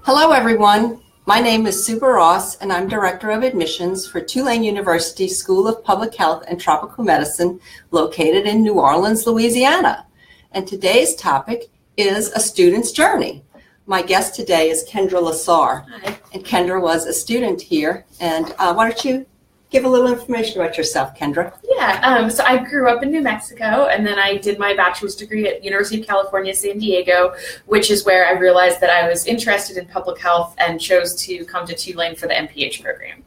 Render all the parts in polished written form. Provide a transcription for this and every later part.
Hello, everyone. My name is Sue Ross, and I'm Director of Admissions for Tulane University School of Public Health and Tropical Medicine, located in New Orleans, Louisiana. And today's topic is a student's journey. My guest today is Kendra LeSar. Hi. And Kendra was a student here. And why don't you give a little information about yourself, Kendra? Yeah, so I grew up in New Mexico, and then I did my bachelor's degree at University of California, San Diego, which is where I realized that I was interested in public health and chose to come to Tulane for the MPH program.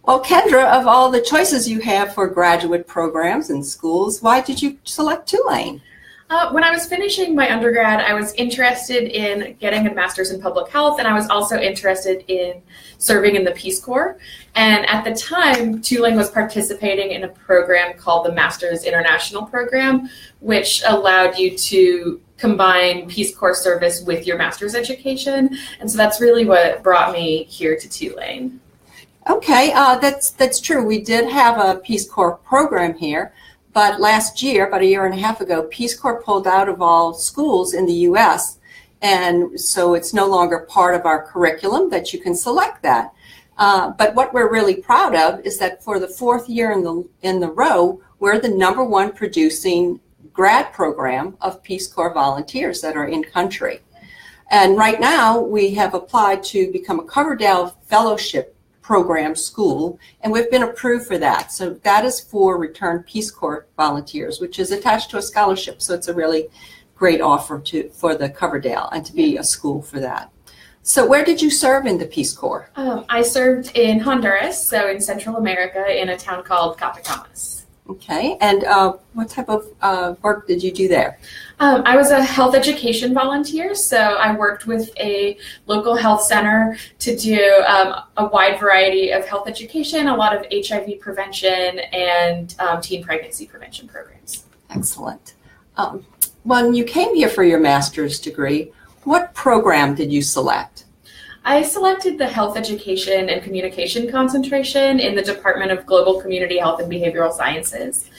Well, Kendra, of all the choices you have for graduate programs and schools, why did you select Tulane? When I was finishing my undergrad, I was interested in getting a master's in public health, and I was also interested in serving in the Peace Corps. And at the time, Tulane was participating in a program called the Master's International Program, which allowed you to combine Peace Corps service with your master's education. And so that's really what brought me here to Tulane. Okay, that's true. We did have a Peace Corps program here. But last year, about a year and a half ago, Peace Corps pulled out of all schools in the U.S., and so it's no longer part of our curriculum that you can select that. But what we're really proud of is that for the fourth year in the row, we're the #1 producing grad program of Peace Corps volunteers that are in country. And right now, we have applied to become a Coverdell Fellowship program school, and we've been approved for that. So that is for returned Peace Corps volunteers, which is attached to a scholarship. So it's a really great offer for the Coverdell and to be a school for that. So where did you serve in the Peace Corps? I served in Honduras, so in Central America, in a town called Capacamas. Okay, and what type of work did you do there? I was a health education volunteer, so I worked with a local health center to do a wide variety of health education, a lot of HIV prevention, and teen pregnancy prevention programs. Excellent. When you came here for your master's degree, what program did you select? I selected the Health Education and Communication concentration in the Department of Global Community Health and Behavioral Sciences.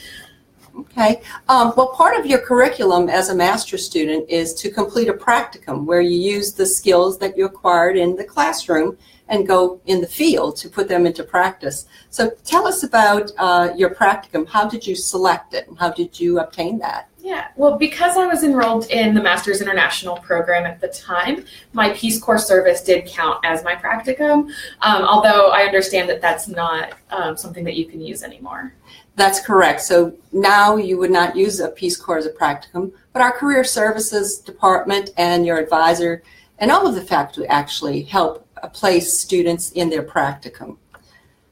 Okay. Well, part of your curriculum as a master's student is to complete a practicum where you use the skills that you acquired in the classroom and go in the field to put them into practice. So tell us about your practicum. How did you select it and how did you obtain that? Yeah, well, because I was enrolled in the Master's International program at the time, my Peace Corps service did count as my practicum, although I understand that that's not something that you can use anymore. That's correct. So now you would not use a Peace Corps as a practicum, but our Career Services Department and your advisor and all of the faculty actually help place students in their practicum.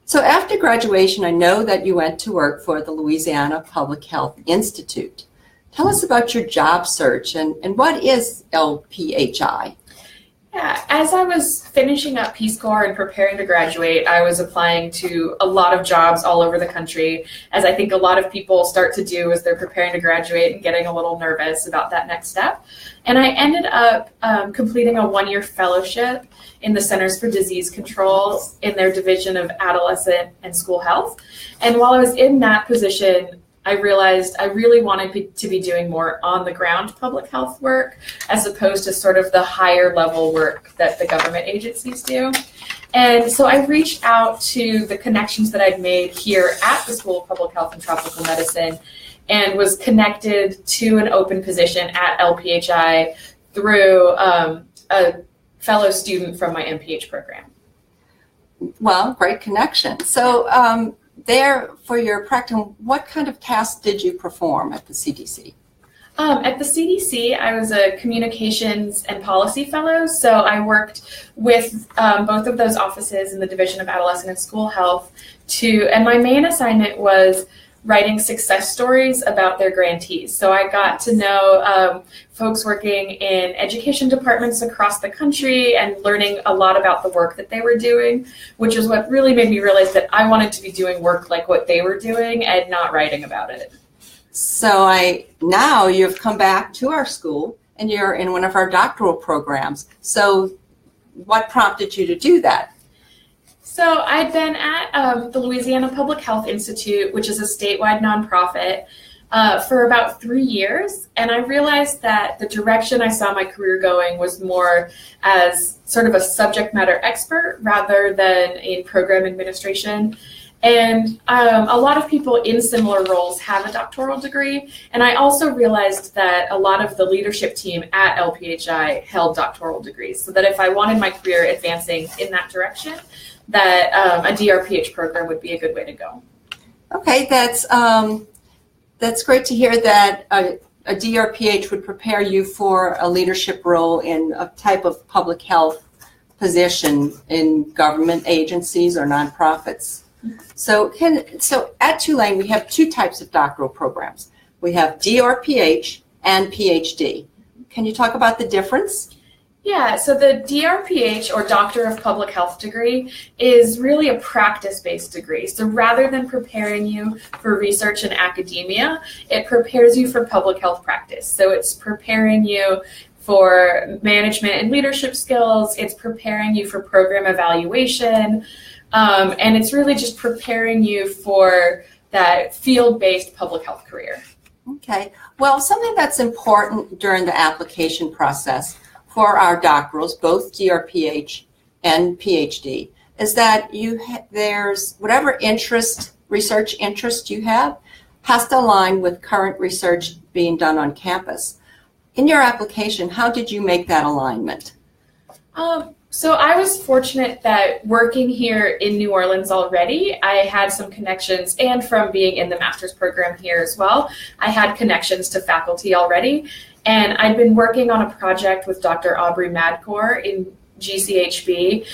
So after graduation, I know that you went to work for the Louisiana Public Health Institute. Tell us about your job search and what is LPHI? Yeah, as I was finishing up Peace Corps and preparing to graduate, I was applying to a lot of jobs all over the country, as I think a lot of people start to do as they're preparing to graduate and getting a little nervous about that next step. And I ended up completing a 1-year fellowship in the Centers for Disease Control in their Division of Adolescent and School Health. And while I was in that position, I realized I really wanted to be doing more on-the-ground public health work as opposed to sort of the higher level work that the government agencies do. And so I reached out to the connections that I'd made here at the School of Public Health and Tropical Medicine and was connected to an open position at LPHI through a fellow student from my MPH program. Well, great connection. So there, for your practicum, what kind of tasks did you perform at the CDC? At the CDC, I was a communications and policy fellow, so I worked with both of those offices in the Division of Adolescent and School Health and my main assignment was writing success stories about their grantees. So I got to know folks working in education departments across the country and learning a lot about the work that they were doing, which is what really made me realize that I wanted to be doing work like what they were doing and not writing about it. So now you've come back to our school and you're in one of our doctoral programs. So what prompted you to do that? So I'd been at the Louisiana Public Health Institute, which is a statewide nonprofit, for about 3 years, and I realized that the direction I saw my career going was more as sort of a subject matter expert rather than in program administration. And a lot of people in similar roles have a doctoral degree, and I also realized that a lot of the leadership team at LPHI held doctoral degrees, so that if I wanted my career advancing in that direction, that a DrPH program would be a good way to go. Okay, that's great to hear that a DrPH would prepare you for a leadership role in a type of public health position in government agencies or nonprofits. So at Tulane, we have two types of doctoral programs. We have DrPH and PhD. Can you talk about the difference? Yeah, so the DrPH, or Doctor of Public Health degree, is really a practice-based degree. So rather than preparing you for research and academia, it prepares you for public health practice. So it's preparing you for management and leadership skills, it's preparing you for program evaluation, and it's really just preparing you for that field-based public health career. Okay, well, something that's important during the application process for our doctorals, both DrPH and PhD, is that there's whatever research interest you have has to align with current research being done on campus. In your application, how did you make that alignment? So I was fortunate that working here in New Orleans already, I had some connections, and from being in the master's program here as well, I had connections to faculty already. And I'd been working on a project with Dr. Aubrey Madcore in GCHB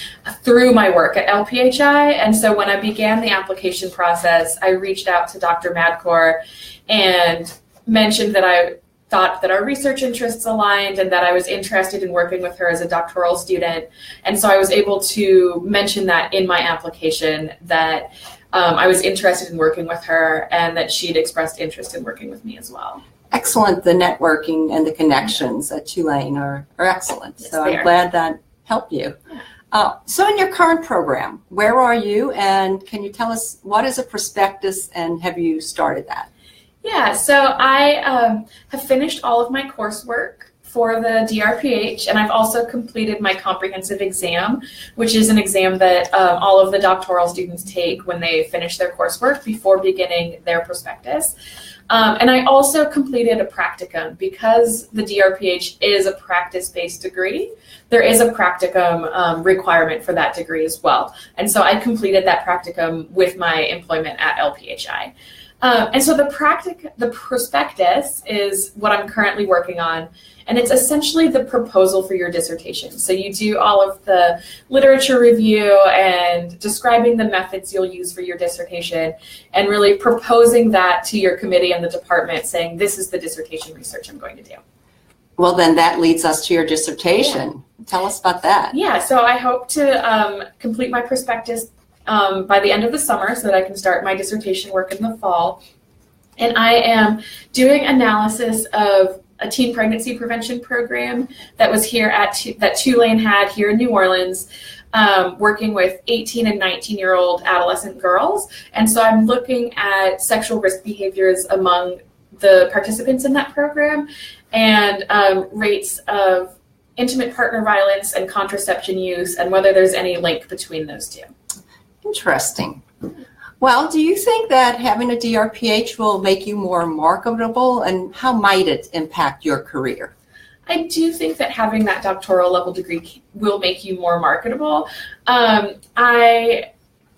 through my work at LPHI. And so when I began the application process, I reached out to Dr. Madcore and mentioned that I thought that our research interests aligned and that I was interested in working with her as a doctoral student. And so I was able to mention that in my application, that I was interested in working with her and that she'd expressed interest in working with me as well. Excellent. The networking and the connections at Tulane are excellent. Yes, so I'm glad that helped you. Yeah. So in your current program, where are you, and can you tell us what is a prospectus, and have you started that? Yeah, so I have finished all of my coursework for the DrPH, and I've also completed my comprehensive exam, which is an exam that all of the doctoral students take when they finish their coursework before beginning their prospectus. And I also completed a practicum. Because the DrPH is a practice-based degree, there is a practicum requirement for that degree as well. And so I completed that practicum with my employment at LPHI. And so the prospectus is what I'm currently working on, and it's essentially the proposal for your dissertation. So you do all of the literature review and describing the methods you'll use for your dissertation, and really proposing that to your committee and the department, saying this is the dissertation research I'm going to do. Well, then that leads us to your dissertation. Yeah. Tell us about that. Yeah, so I hope to complete my prospectus by the end of the summer so that I can start my dissertation work in the fall. And I am doing analysis of a teen pregnancy prevention program that was here that Tulane had here in New Orleans, working with 18 and 19-year-old adolescent girls. And so I'm looking at sexual risk behaviors among the participants in that program, and rates of intimate partner violence and contraception use, and whether there's any link between those two. Interesting. Well, do you think that having a DrPH will make you more marketable, and how might it impact your career? I do think that having that doctoral level degree will make you more marketable. I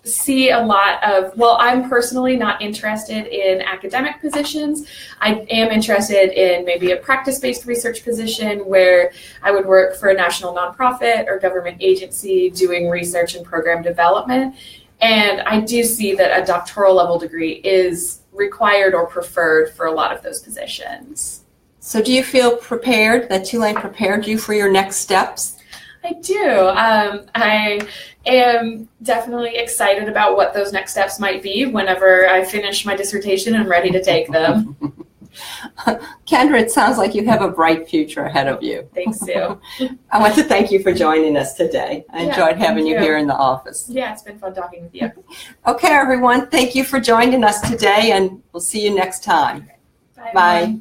see a lot of, well, I'm personally not interested in academic positions. I am interested in maybe a practice-based research position where I would work for a national nonprofit or government agency doing research and program development. And I do see that a doctoral level degree is required or preferred for a lot of those positions. So do you feel prepared, that Tulane prepared you for your next steps? I do. I am definitely excited about what those next steps might be whenever I finish my dissertation and I'm ready to take them. Kendra, it sounds like you have a bright future ahead of you. Thanks, Sue. I want to thank you for joining us today. I enjoyed having you here in the office. Yeah, it's been fun talking with you. Okay, everyone, thank you for joining us today, and we'll see you next time. Bye.